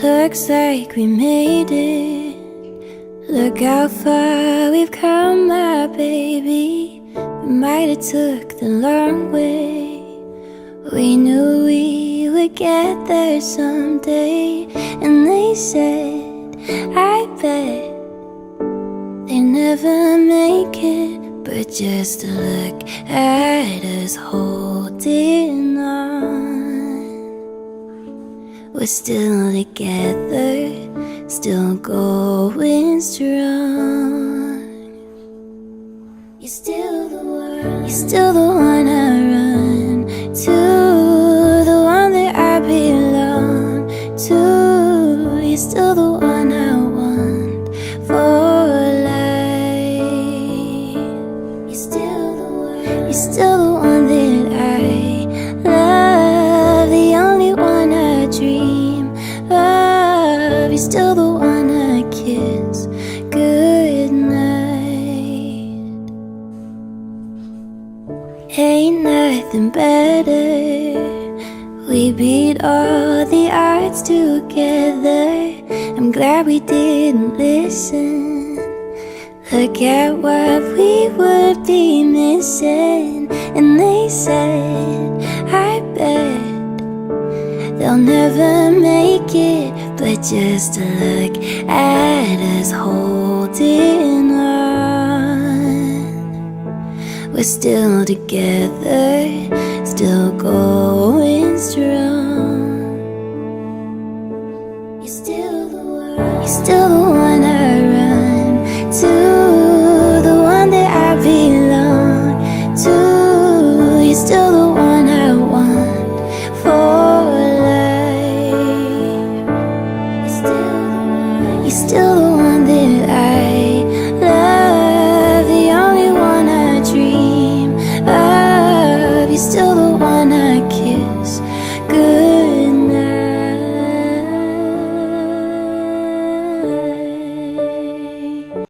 Looks like we made it. Look how far we've come, my baby. We might have took the long way. We knew we would get there someday. And they said, I bet they never make it. But just to look at us holding on, we're still together, still going strong. You're still the one I run to, the one that I belong to. You're still the one I want for life. You're still the one that I love, the only one I dream of. You're still the one I kiss goodnight. Ain't nothing better. We beat all the odds together. I'm glad we didn't listen. Look at what we would be missing. And they said, I bet they'll never make it. But just to look at us holding on, we're still together, still going strong.